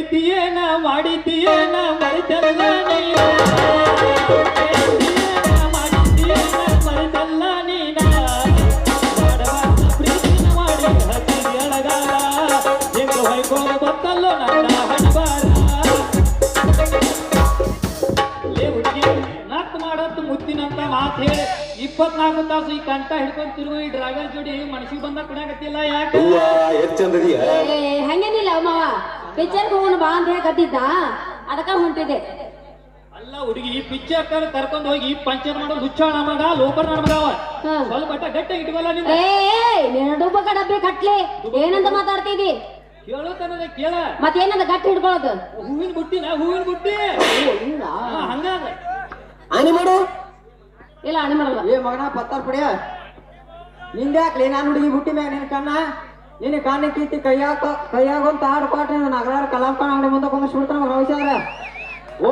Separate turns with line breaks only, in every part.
ಪ್ರೀತಿಯೇನ ಮಾಡಿದ್ದೀಯೇನ ಮರೆತಲ್ಲ ನೀನ ಪ್ರೀತಿಯೇನ ಮಾಡಿದ್ದೀಯೇನ ಮರೆತಲ್ಲ ನೀನ ಮಾಡಬಾರ್ದ ಪ್ರೀತಿನ ಮಾಡಿ ಹತ್ತಿಗೆ ಅಳಗಾಲ ಹೆಂಗ ಹೊಯ್ಕೊಂಡು ಬತ್ತಲ್ಲೋ ನನ್ನ ಹಣಬಾರ ಲೇ ಹುಡುಗಿ ನಕ್ ಮಾಡತ್ತು ಮುತ್ತಿನಂತ ಮಾತು ಹೇಳಿ 24 ತಾಸು ಈ ಕಂಠ ಹಿಡ್ಕೊಂಡ್ ತಿರುಗು ಈ ಡ್ರೈವರ್ ಜೋಡಿ ಮನಸ್ಸಿಗೆ ಬಂದ ಕುಣಿಯಾಕತ್ತಿಲ್ಲ ಯಾಕೆ
ಹಂಗೇನಿಲ್ಲ ಮಾವ ಪಿಕ್ಚರ್ಗೆ ಹೋಗೋಣ ಬಾ ಅಂತ ಹೇಳಕತ್ತಿದ್ದ ಅದಕ್ಕ ಹೊಂಟಿದೆ
ಅಲ್ಲ ಹುಡುಗಿ ಪಿಕ್ಚರ್ ಕರ್ಕೊಂಡು ಹೋಗಿ ಪಂಚರ್ ಮಾಡೋದು ಹುಚ್ಚಾಣ ಮಗ ಲೋಪರ್ ನಡ್ಮಗವ ಸ್ವಲ್ಪ ಗಟ್ಟಿ ಇಟ್ಕೊಲ್ಲ ನಿಂದ
ಡುಬ್ಬ ಕಡಬ್ಬಿ ಕಟ್ಲಿ ಏನಂತ ಮಾತಾಡ್ತಿದಿ
ಕೇಳೋ ತನದ ಕೇಳ
ಮತ್ತೇನಂದ ಗಟ್ಟಿ ಹಿಡ್ಕೊಳ್ಳೋದು
ಹೂವಿನ ಬುಟ್ಟಿನ ಹೂವಿನ ಬುಟ್ಟಿ ಹಂಗಾದ
ಆನಿ ಮಾಡು
ಇಲ್ಲ ಅಣಿ ಮಾಡಲ್ಲ
ಏ ಮಗನ ಪತ್ತಾರ್ ಪಡಿಯ ನಿಂದ್ಯಾಕ್ಲಿ ನಾನು ಹುಡುಗಿ ಬುಟ್ಟಿ ಮ್ಯಾಗ ನಿನ್ ಕಣ್ಣ ನಿನ್ನ ಕಾಣ ಕೀತಿ ಕೈಯಾಗೊಂತ ಆಡು ಪಾಟ್ರಿ ನಗರಾರ ಕಲಾಂಕಣ ಅಂಗಡಿ ಮುಂದೆ ಕೊಂಬಿಸ್ಬಿಡ್ತಾನ ಮಗ ರವಿಸಾರ ಓ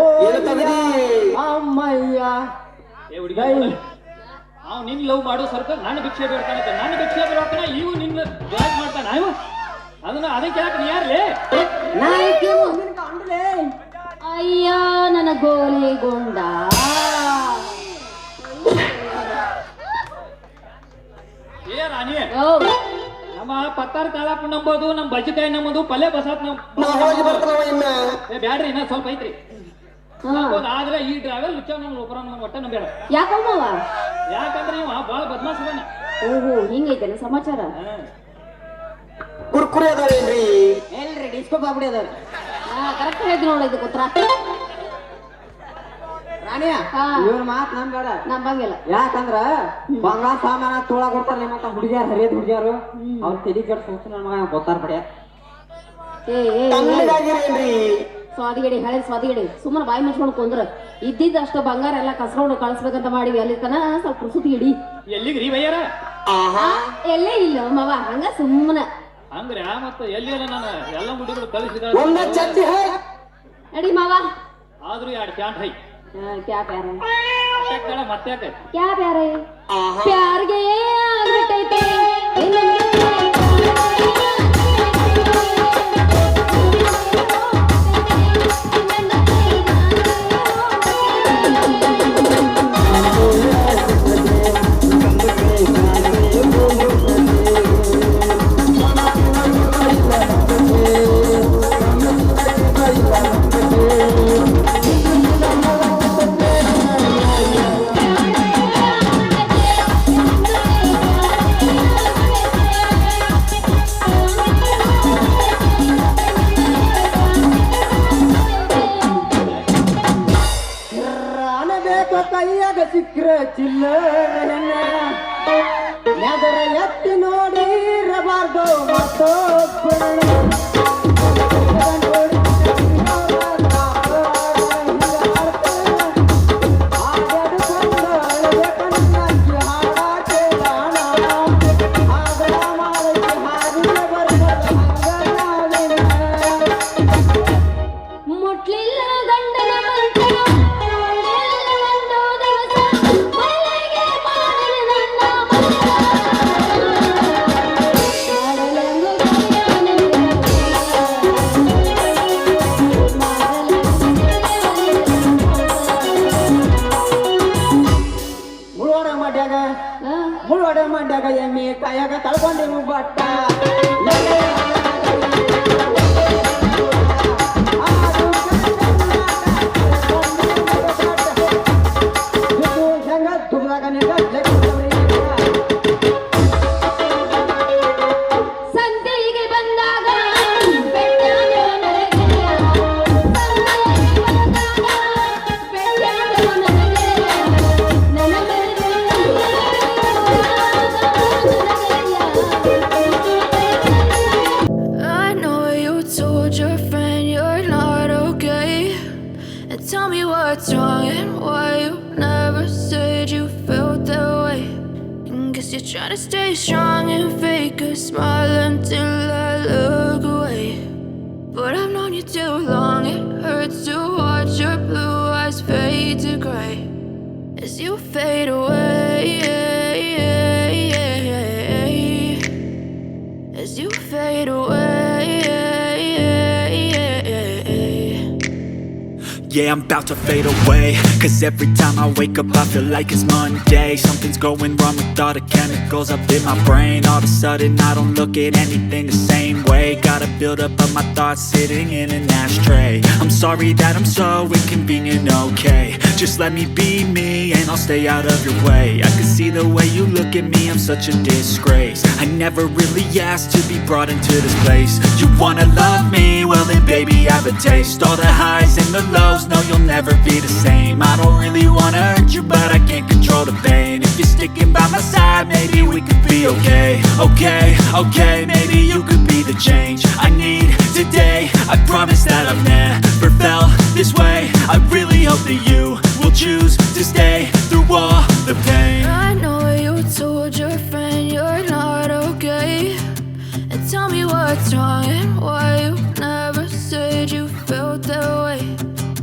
ಅಮ್ಮಯ್ಯ
ಏ ಹುಡುಗಿ ಅವ್ ನಿನ್ ಲವ್ ಮಾಡೋ ಸರ್ಕ ನನ್ನ ಭಿಕ್ಷೆ ಬೇಡ್ತಾನೆ ನನ್ನ ಭಿಕ್ಷೆ ಬೇಡ್ತಾನ ಇವು ನಿನ್ನ ಜಾಯ್ ಮಾಡ್ತಾನ ಇವ ಅದನ್ನ ಕೇಳಕ್ ನೀ ಯಾರ್ಲೇ
ಅಯ್ಯ ನನ್ನ ಗೋಲಿಗೊಂಡ
ಏ ರಾಣಿ ನಮ್ಮ ಪತ್ತಾರ ಕಾಳಪ್ಪ ನಂಬೋದು ನಮ್ ಬಜ್ಜಿಕಾಯಿ ನಂಬೋದು ಪಲ್ಯ ಬಸಾತ್ ಬ್ಯಾಡ್ರಿ ಇನ್ನ ಸ್ವಲ್ಪ ಐತ್ರಿ ಆದ್ರೆ ಈ ಡ್ರೈವರ್ ಲುಚ್ಚ ನಮ್ ಒಬ್ಬರ ಒಟ್ಟ ನಂಬೇಡ
ಯಾಕಮ್ಮವ
ಯಾಕಂದ್ರೆ ಇವ ಬಾಳ ಬದ್ಮಾಸ್ ಅದಾನ
ಓಹೋ ಹಿಂಗೈತೇನ ಸಮಾಚಾರ
ಕುರ್ಕುರಿ ಅದಾವೇನ್ರಿ ಎಲ್ರಿ ಡಿಸ್ಕೋ ಬಾಬುಡಿ ಅದಾವ್ರಿ
ಕರೆಕ್ಟ್ ಹೇಳಿದ್ರಿ ನೋಡ ಇದು ಕೂತ್ರ
ರಾಣಿಯ ಇವ್ರ ಮಾತ್ ನಂಬೇಡ
ನಂಬಂಗಿಲ್ಲ
ಯಾಕಂದ್ರ ಬಂಗಾರ ಸಾಮಾನ ತೋಳ ಕೊಡ್ತಾರ ನಿಮ್ಮಂತ ಹುಡುಗಿಯಾರ ಹರಿಯದ್ ಹುಡುಗಿಯಾರು ಅವ್ರ ತಲಿ ಕೆಟ್ಟ ಸೋಚನೆ ನನ್ನ ಮಗ ಗೊತ್ತಾರ ಬಡಿಯ
ಸ್ವಾದಿಗಡಿ ಹಳೆ ಸ್ವಾದಿಗಡಿ ಸುಮ್ಮನೆ ಬಾಯಿ ಮುಚ್ಕೊಂಡು ಕುಂದ್ರ ಇದ್ದಿದ್ದಷ್ಟು ಬಂಗಾರ ಎಲ್ಲ ಕಸ್ಕೊಂಡು ಕಳಿಸ್ಬೇಕಂತ ಮಾಡಿವಿ ಅಲ್ಲಿ ತನ ಸ್ವಲ್ಪ ಸುತ್ತಿ ಇಡಿ
ಎಲ್ಲಿಗ್ರಿ ಬಯ್ಯಾರ
ಎಲ್ಲೇ ಇಲ್ಲ ಮವ ಹಂಗ ಸುಮ್ಮನ
ಹಂಗ್ರಿ ಮತ್ತ ಎಲ್ಲಿ ನಾನು ಎಲ್ಲ ಮುಡಿಗಳು ಕಳಿಸಿದ
ನಡಿ ಮಾವ
ಆದ್ರೂ 2 ಪ್ಯಾಂಟ್ ಹೈ
क्या प्यार है
ಮತ್ತೆ
क्या प्यार है प्यार ಗೆ ಆಗ್ಬಿಟ್ಟೈತೆ
ಕೈಯಾಗ ಸಿಕ್ಕ್ರ ಚಿಲ್ಲರ ಎತ್ತಿ ನೋಡಿರಬಾರ್ದು ಮತ್ತೊಬ್ಬರನ್ನ ಮುಳುವಡೆ ಮಂಡ್ಯಾಗ ಎಮ್ಮೆ ಕಾಯಾಗ ತಳ್ಕೊಂಡೇನು ಬಟ್ಟ ಹೆಂಗ ತುಮ್ರಾಗ
ಸಂತೆಗೆ ಬಂದಾಗ
Tell me what's wrong and why you never said you felt that way. Guess you're trying to stay strong and fake a smile until I look away. But I've known you too long, it hurts to watch your blue eyes fade to gray as you fade away. As you fade away.
yeah, I'm about to fade away. Cause every time I wake up I feel like it's Monday. Something's going wrong with all the chemicals up in my brain. All of a sudden I don't look at anything the same way. Gotta build up of my thoughts sitting in an ashtray. I'm sorry that I'm so inconvenient, okay. Just let me be me and I'll stay out of your way. I can see the way you look at me, I'm such a disgrace. I never really asked to be brought into this place. You wanna love me? Well then baby have a taste. All the highs and the lows, no you'll never be the same. I don't really wanna hurt you but I can't control the pain. If you're sticking by my side maybe we could be okay. Okay, maybe you could be the change I need today. I promise that I've never felt this way. I really hope that you will choose to stay through all the pain.
I know you told your friend you're not okay, and tell me what's wrong and why you never said you felt that way.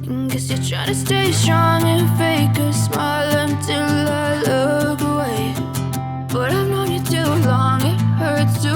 And guess you're trying to stay strong and fake a smile until I look away. But I've known you too long, it hurts to